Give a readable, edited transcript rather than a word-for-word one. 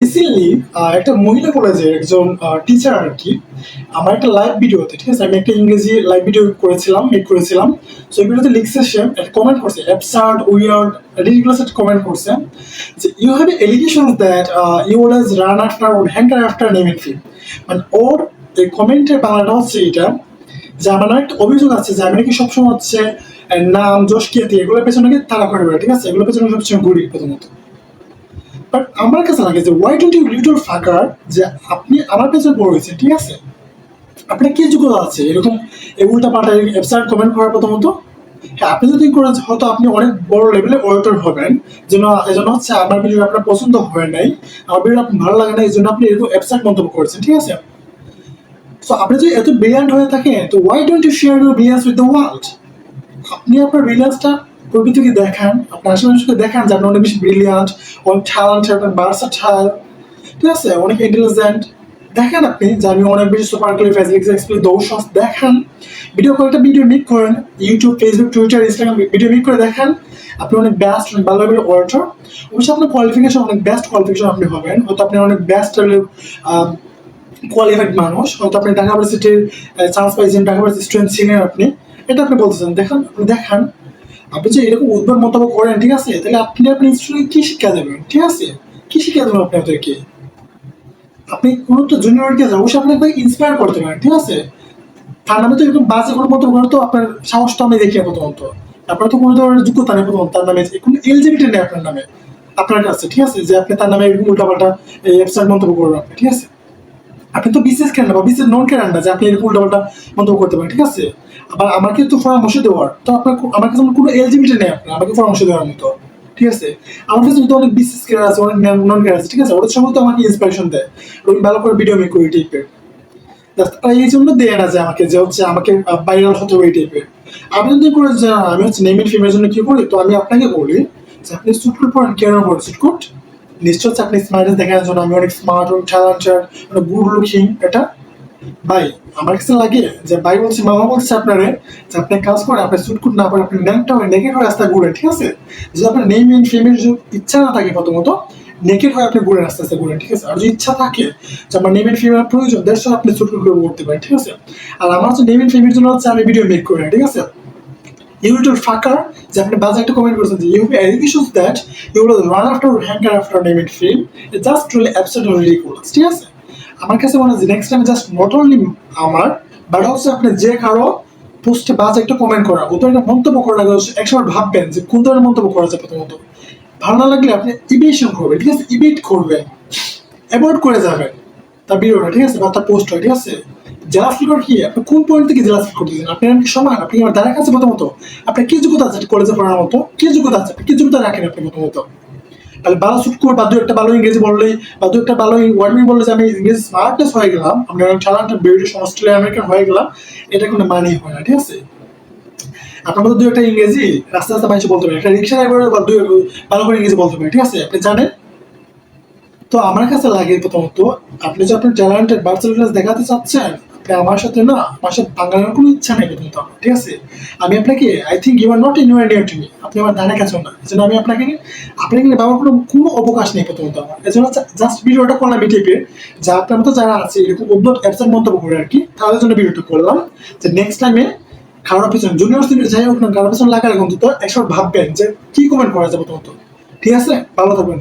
Recently একটা মহিলা কলেজের একজন টিচার আর কি আমার একটা লাইভ ভিডিওতে, ঠিক আছে, আমি একটা ইংরেজি লাইভ ভিডিও করেছিলাম, মেক করেছিলাম। সো এই ভিডিওতে লিখছে, সে একটা কমেন্ট করছে, অ্যাবসার্ড, উইয়ার্ড, রিডিকুলাস একটা কমেন্ট করছে যে you have allegations that you always run after or hanker after name and field. মানে ওর এই কমেন্টের বাংলাটা হচ্ছে এটা, যে আমার নামে একটা অভিযোগ আছে যে আমি নাকি সবসময় হচ্ছে নাম, যশ, খ্যাতি এগুলোর পেছনে নাকি তাড়া করে বেড়াই, ঠিক আছে, এগুলোর পেছনে সবসময় ঘুরি প্রথমত। বাট আমার কাছে লাগে যে ওয়াই ডোন্ট ইউ লিটল ফাকার, যে আপনি আমার পেছনে পড়েছেন, ঠিক আছে, আপনার কি যোগ্যতা আছে এরকম এই উল্টা পাল্টা অ্যাবসার্ড কমেন্ট করার? প্রথমত হ্যাঁ, আপনি যদি করেন হয়তো আপনি অনেক বড় লেভেলে ওয়েটার হবেন, যেন এজন্য হচ্ছে আমার ভিডিও আপনার পছন্দ হয় নাই, আমার ভিডিও আপনার ভালো লাগে না, এই জন্য আপনি এরকম অ্যাবসার্ড মন্তব্য করেছেন, ঠিক আছে। সো আপনি যদি এত ব্রিলিয়ান্ট হয়ে থাকেন, তো why don't you share your brilliance with the world? আপনি আপনার ব্রিলিয়ান্সটা প্রকৃতিকে দেখান, আপনার আশেপাশে দেখান যে আপনি অনেক বেশি ব্রিলিয়ান্ট, অনেক ট্যালেন্টেড, অনেক ভার্সাটাইল, ঠিক আছে, অনেক ইন্টেলিজেন্ট। দেখেন আপনি যে আমি অনেক বেশি সুপার ক্লিপ ফেসিলিক্স এক্সপ্লেন দৌড় দেখান, ভিডিও করে একটা ভিডিও মেক করেন, YouTube, Facebook, Twitter, Instagram video make করে দেখান আপনি অনেক বেস্ট, অনেক ভালো লেভেলের ওয়ার্টার। অবশ্যই আপনার কোয়ালিফিকেশন অনেক বেস্ট কোয়ালিফিকেশন আপনি হবেন, হয়তো আপনি অনেক বেস্ট লেভেলের কোয়ালিফাইড মানুষ, হয়তো আপনি ঢাকা ভার্সিটির চান্স পাইছেন, ঢাকা ভার্সিটি স্টুডেন্ট ছিলেন আপনি, এটা আপনি বলতেছেন। দেখেন, আপনি দেখান, আপনি যে এরকম উদ্ভট মন্তব্য করেন, ঠিক আছে, তাহলে আপনি আপনার ইনস্টিটিউটে কি শিক্ষা দেবেন, ঠিক আছে, কি শিক্ষা দেবেন আপনি ওদেরকে? আপনি কোনো তো জুনিয়রকে অবশ্যই আপনাকে ইন্সপায়ার করতে পারেন, ঠিক আছে। তার নামে তো এরকম বাজে কোনো মন্তব্য করার তো আপনার সাহস তো আমি দেখি না প্রথমত। আপনার তো কোনো ধরনের যোগ্যতা নেই প্রথমত, তার নামে কোনো এলিজিবিলিটি নেই আপনার নামে, আপনার কাছে, ঠিক আছে, যে আপনি তার নামে এরকম উল্টাপাল্টা এই অ্যাবসার্ড মন্তব্য করবেন আপনি, ঠিক আছে। আপনি তো বিসিএস কেন বা বিসিএস নন কেন না যে আপনি এরকম উল্টাপাল্টা মন্তব্য করতে পারেন, ঠিক আছে। আবার আমাকে তো পরামর্শ দেওয়ার তো আপনার আমার কাছে কোনো এলিজিবিলিটি নেই আপনার আমাকে পরামর্শ দেওয়ার মতো, ঠিক আছে। আমার কাছে তো অনেক বিসিএস কেয়ার আছে, অনেক নন কেয়ার আছে, ঠিক আছে, ওদের সঙ্গে তো আমাকে ইন্সপিরেশন দেয়, ওই ভালো করে ভিডিও মেক করি টাইপের। এই জন্য দেয় না যে আমাকে, যে হচ্ছে আমাকে ভাইরাল হতে হবে এই টাইপের। আপনি যদি করে যে আমি হচ্ছে নেম এন্ড ফেমের জন্য কি করি, তো আমি আপনাকে বলি যে আপনি সুটকোট পরেন, কেন পরেন সুটকোট? নিশ্চয় হচ্ছে আপনি স্মার্টনেস দেখানোর জন্য, আমি অনেক স্মার্ট, অনেক ট্যালেন্টেড, অনেক গুড লুকিং, এটা ভাই আমার কাছে লাগে যে ভাই বলছে, মামা বলছে আপনারে যে আপনি কাজ করেন, আপনি সুটকুট না করে আপনি ন্যাংটা হয়ে নেকেট হয়ে রাস্তা ঘুরেন, ঠিক আছে। যদি আপনার নেম এন্ড ফেমের ইচ্ছা না থাকে প্রথমত, নেকেট হয়ে আপনি ঘুরেন, আস্তে আস্তে ঘুরেন, ঠিক আছে। আর যদি ইচ্ছা থাকে যে আমার নেম এন্ড ফেমের প্রয়োজন, দেড়শো আপনি সুটকুট করে করতে পারেন, ঠিক আছে। আর আমার হচ্ছে নেম এন্ড ফেমের জন্য হচ্ছে আমি ভিডিও মেক করি, ঠিক আছে। ইউটিউব ফাঁকার, যে আপনি বাজে একটা কমেন্ট করেছেন যে you allegations that you will run after hanker after name and fame, just really absurd and ridiculous, ঠিক আছে। আমার কাছে মনে হয় যে next time just not only আমার, বাট হচ্ছে আপনি যে কারো পোস্টে বাজে একটা কমেন্ট করা, ওদের একটা মন্তব্য করার আগে একসময় ভাববেন যে কোন ধরনের মন্তব্য করা যায়। প্রথমত ভালো না লাগলে আপনি ইভেশন করবেন, ঠিক আছে, ইভিট করবেন, অ্যাভয়েড করে যাবেন তার ভিডিওটা, ঠিক আছে, বা তার পোস্টটা, ঠিক আছে। জেলাস ফিল কি, আপনি কোন পয়েন্ট থেকে জেলাস ফিল করতেছেন? আপনি কি সমান? আপনি আমার দ্বারা কাছে প্রথমত আপনার কি যোগ্যতা আছে কলেজে পড়ার মতো? কি যোগ্যতা আছে? আপনি কি যোগ্যতা রাখেন আপনি প্রথমত? তাহলে ভালো শুট করে বা দু একটা ভালো ইংরেজি বললেই বা দু একটা ভালো ওয়ার্ডিং বললে যে আমি ইংরেজি স্মার্টনেস হয়ে গেলাম, আমি অনেক ট্যালেন্টেড, ব্রিটিশ, অস্ট্রেলিয়া, আমেরিকান হয়ে গেলাম, এটা কোনো মানেই হয় না, ঠিক আছে। আপনার মধ্যে দু একটা ইংরেজি রাস্তা রাস্তা মানুষ বলতে পারে, একটা রিক্সা ড্রাইভার বা ভালো করে ইংরেজি বলতে পারে, ঠিক আছে, আপনি জানেন। তো আমার কাছে লাগে প্রথমত, আপনি যে আপনার ট্যালেন্টেড ভার্সেটাইল দেখাতে চাচ্ছেন, আপনি আমার সাথে না, আমার সাথে বাঙালির কোনো ইচ্ছা নেই প্রথমত আমার, ঠিক আছে। আমি আপনাকে, I think you are not anywhere near to me, আপনি আমার ধারে কাছেও না, এজন্য আমি আপনাকে বাবার কোনো অবকাশ নেই প্রথমত আমার, এজন্য জাস্ট ভিডিওটা করলাম এই টাইপের, যা আপনার মতো যারা আছে এরকম উদ্ভট অ্যাপসের মন্তব্য করে আর কি, তাদের জন্য ভিডিওটা করলাম, যে নেক্সট টাইমে কারোর পিছনে জুনিয়র সিনিয়র যাই হোক না, কারোর পিছনে লাগার অন্তত একশো ভাববেন যে কি কমেন্ট করা যাবে প্রথমত, ঠিক আছে। ভালো থাকবেন।